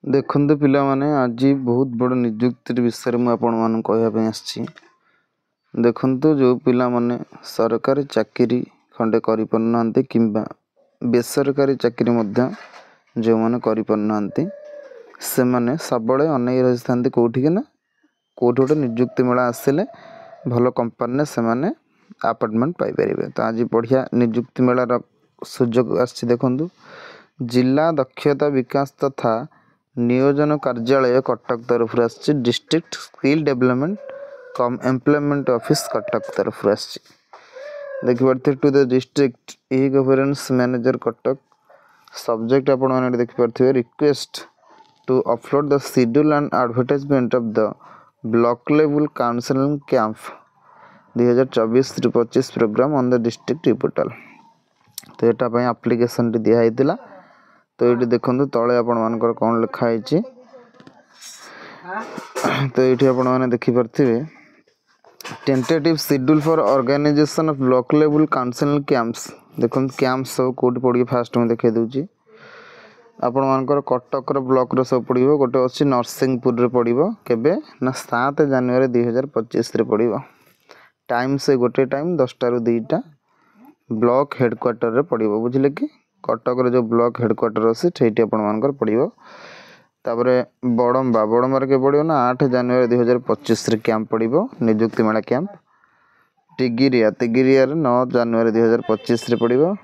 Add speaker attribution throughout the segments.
Speaker 1: देखते पिला माने आज बहुत बड़ निजुक्ति विषय में आपण कहवाई आसी देखु जो पिला माने सरकारी चाकरी खंडे कर कि बेसरकारी चाकरी जो मैंने कर से माने सबले अनेक रही था कौटिक ना कौटि गोटे निजुक्ति मेला आसिले भल कंपानी से माने अपार्टमेंट पाइपर। तो आज बढ़िया निजुक्ति मेलार सुजोग आसी देखु जिला दक्षता विकास तथा नियोजन कार्यालय कटक तरफ district skill development cum employment office Cuttack तरफ देखिए to the district e governance manager Cuttack subject आपण देखिए request to upload the schedule and advertisement of the block level counselling camp 2024-25 programme on the district portal. तो यहाँ application दिखाई तो ये देखो तले आपण कौन लिखाई तो ये आपने देखिपे tentative schedule for organisation of block level counselling camps देखो कैंप सब कौट पड़ी फास्ट में देखा दूसरी आपण मानकर कटक ब्लॉक सब पड़ो गोटे अच्छी नरसिंहपुर पड़ो केबे ना 7 जनवरी 2025 पड़ो टाइम से गोटे टाइम 10टा ରୁ 2टा ब्लॉक हेडक्वार्टर रे पड़ो बुझिले कि कटक जो ब्लॉक हेडक्वार्टर अच्छे से आपंकर पड़ो। तापरे बड़म्बार के पड़ो ना 8 जनवरी 2025 कैंप पड़ो निजुक्ति मेला कैंप। टिगिरिया 9 जनवरी 2025 पड़ो।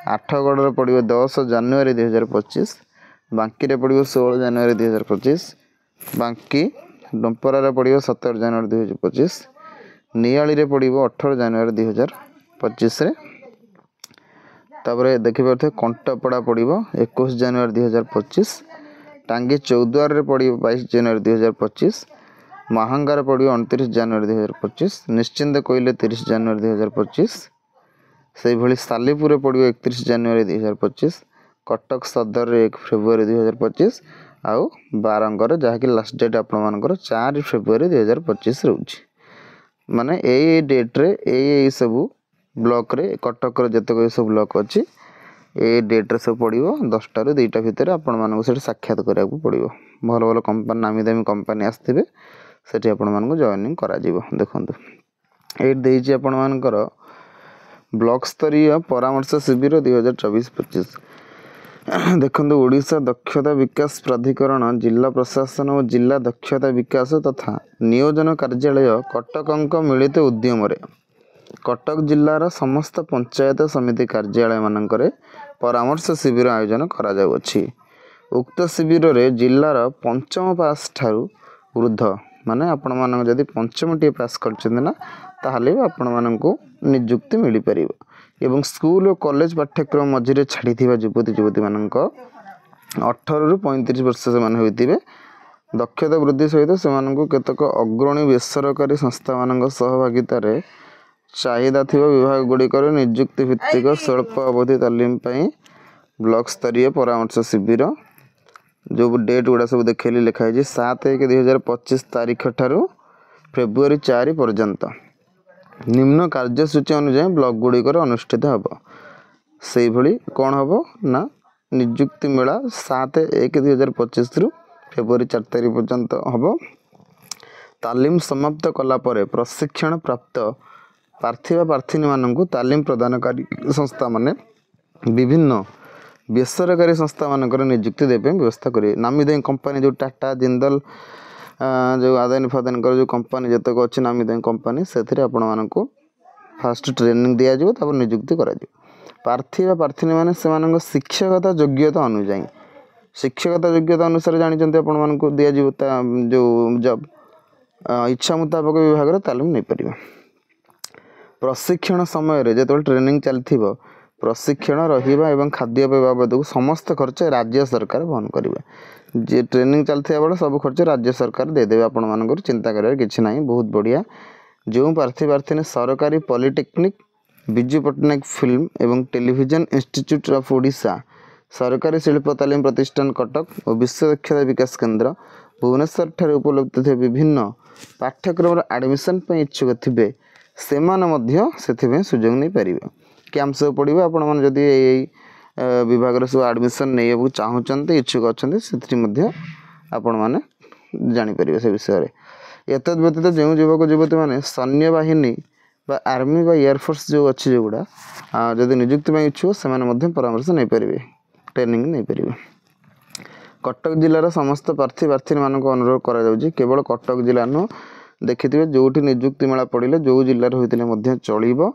Speaker 1: आठगढ़ पड़ो 10 जनवरी 2025। बांकी रे पड़ो 16 जनवरी 2025। बांकी डंपरा पड़ो 17 जनवरी 2025। नियाली रे पड़ो 18 जनवरी 2025। तापर देखिए कंटापड़ा पड़ो 21 जनवरी 2025। टांगी चौद्वार रे पड़ो 22 जनवरी 2025। महांगार पड़ो 29 जनवरी 2025। निश्चिंत कोइले 30 जनवरी 2025। से भली सालीपुर पड़ो 31 जनवरी 2025। कटक सदर रे 1 फेब्रुआरी 2025 आउ बारंगर जहाँकि लास्ट डेट आपंकर 4 फेब्रुआरी 2025 रोचे माने ए डेट रे ए सब ब्लॉक रे कटक जितक सब ब्लॉक अच्छी ए डेट रे सब पड़ो 10टा ରୁ 2ଟା भितर आपण मानक साक्षात करा पड़ो भल भल कंपानी नामी दामी कंपानी आसते से आपण जॉइनिंग करा देखु ये आपण मानकर ब्लॉक स्तरीय परामर्श शिविर 2024-25 देखो ओडिशा दक्षता विकास प्राधिकरण जिला प्रशासन और जिला दक्षता विकास तथा नियोजन कार्यालय कटक मिलित उद्यम कटक जिलार समस्त पंचायत समिति कार्यालय मानक परामर्श शिविर आयोजन करा जाउछि। उक्त शिविर रे जिलार पंचम पास ठारू वृद्ध माने आपण मानक जदि पंचम टी पास करछन ना ताहले आपण मानक नियुक्ति मिल परिबो एवं स्कूल और कॉलेज पाठ्यक्रम मझिरे छाड़ी युवती मानक 18 ରୁ 35 वर्ष से माने होइतिबे। दक्षता वृद्धि सहित से केतक अग्रणी बेसरकारी संस्था मानक सहभागिता रे चाहिदा थिबा विभाग गुड़िकर नियुक्ति भित्तिक स्वल्प अवधि तालीम पई ब्लॉक स्तरीय परामर्श शिविर जो डेट गुड़ा सब देखली लिखाई 7/1/2025 तारीख ठारू फेब्रुआरी 4 पर्यंत निम्न कार्यसूची अनुसार ब्लॉक गुड़िकर अनुष्ठित हम से भली कौन हम ना निजुक्ति मेला 7/1/2025 रु फेब्रुआरी 4 तारीख पर्यंत हम। तालीम समाप्त कला परे प्रशिक्षण प्राप्त पार्थिव प्रार्थी मानक तालीम प्रदानकारी संस्था माने विभिन्न बेसरकारी संस्था मानक नियुक्ति देवे व्यवस्था करें। नामी दामी कंपनी जो टाटा जिंदल जो आदानी फादानी जो कंपनी जितक अच्छी नामी दामी कंपनी से फास्ट ट्रेनिंग दि जाव नियुक्ति कर पार्थिव प्रार्थी मैंने से शिक्षकता योग्यता अनुजाई शिक्षकता योग्यता अनुसार जानते आपको दि जाव जो जब इच्छा मुताबक विभाग तालीम नहीं पार। प्रशिक्षण समय जो ट्रेनिंग चलती प्रशिक्षण रहिबा एवं खाद्यपेय बाबद समस्त खर्च राज्य सरकार वहन करेंगे। जे ट्रेनिंग चलता बेले सब खर्च राज्य सरकार देदेवे आपण मानकर चिंता करार किसी ना बहुत बढ़िया। जो प्रार्थी ने सरकारी पॉलिटेक्निक विजु पट्टनायक फिल्म एवं टेलीविजन इंस्टीट्यूट ऑफ ओडिशा सरकारी शिल्प तालीम प्रतिष्ठान कटक और विश्व दक्षता विकास केन्द्र भुवनेश्वर ठारे उपलब्ध थे विभिन्न पाठ्यक्रम एडमिशन इच्छुक थे से सुजोग नहीं पारे। कैंप सब पड़ो आपण मैंने जदि विभाग सब एडमिशन नहीं चाहते इच्छुक अच्छा से आपण मैंने जापर से विषय। एतद व्यतीत जो युवक युवती मैंने सैन्य बाहिनी बा आर्मी बा एयरफोर्स जो अच्छी जो गुड़ा जदि निजुक्ति इच्छुक से परामर्श नहीं पारे, ट्रेनिंग नहीं पारे। कटक जिलार समस्त प्रार्थी प्रार्थी मानक अनुरोध करा केवल कटक जिला नुह देखिए जो निजुक्ति मेला पड़े जो जिले होते चलो।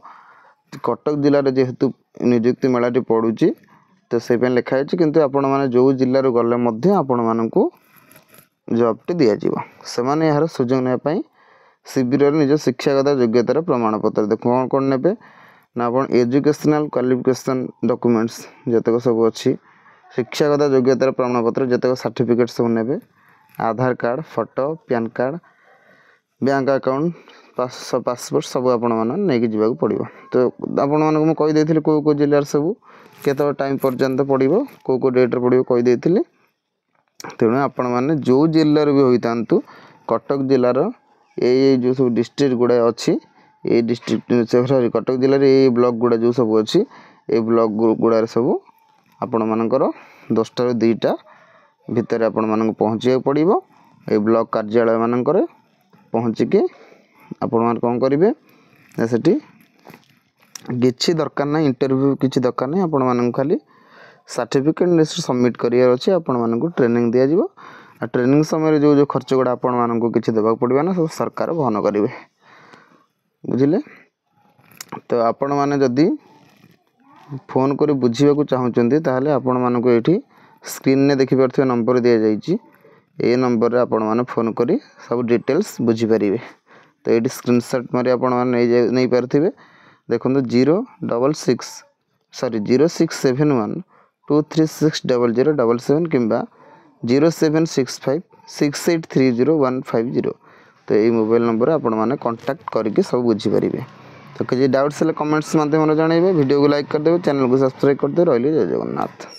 Speaker 1: कटक जिले जेहेतु निजुक्ति मेलाटी पड़ुची तो से लिखाई किंतु आपण मैंने जो जिले गले आपण मानक जॉबटी दिज्व से यार सुजोग नापी शिविर निज शिक्षागत योग्यतार प्रमाणपत्र देख कौन कौन ने ना आप एजुकेशनल क्वालिफिकेशन डॉक्यूमेंट्स जतक सब अच्छी शिक्षागत योग्यतार प्रमाणपत्र जतक सर्टिफिकेट सब ने, Aadhaar card, photo, PAN card, bank account, passport सब आपण मैंने जावाक पड़ो। तो आपण मानक मुझे कौ कौ जिलार सब केत टाइम पर्यंत पड़ो कौ डेट्रे पड़ो कहीदे। तेणु आपण मैंने जो जिलार भी होता कटक जिलार ये जो सब डिस्ट्रिक्ट गुड़ा अच्छी ये डिस्ट्रिक्ट सॉरी कटक जिले ये ब्लॉक गुड़ा जो सब अच्छी ये ब्लॉक गुड़ा सब आपण मानकर 10टा ରୁ 2टा भितर आपण मानक पहुँचा पड़ो। ये ब्लॉक कार्यालय मानकर पहुँचिकी आपण मान कौन करेंगे से किसी दरकार ना इंटरव्यू किसी दरकार नहीं आपण मानक खाली सर्टिफिकेट सबमिट करार अच्छे आपण मानक ट्रेनिंग दिज्व। ट्रेनिंग समय जो जो खर्च गुड़ा आपण मानक किसी देवाक पड़ो ना सब सरकार वहन करेंगे बुझिले। तो आपण मैंने जदि फोन कर बुझा चाहते ताहले आपण मानक ये स्क्रीन ने देखिपे नंबर दि जाइए नंबर रे आपण मैंने फोन करी सब डिटेल्स बुझीपारे। तो ये स्क्रीनशॉट मारी आपण मैंने नहीं पारे देखो 0671 2360077 किंबा 0765 6830 तो ये मोबाइल नंबर आपण मैंने कांटेक्ट करके सब बुझीपारे। तो किसी डाउट्स कमेंट्स माध्यम जानइबे, वीडियो को लाइक करदे, चैनल को सब्सक्राइब करदे। रही जय जगन्नाथ।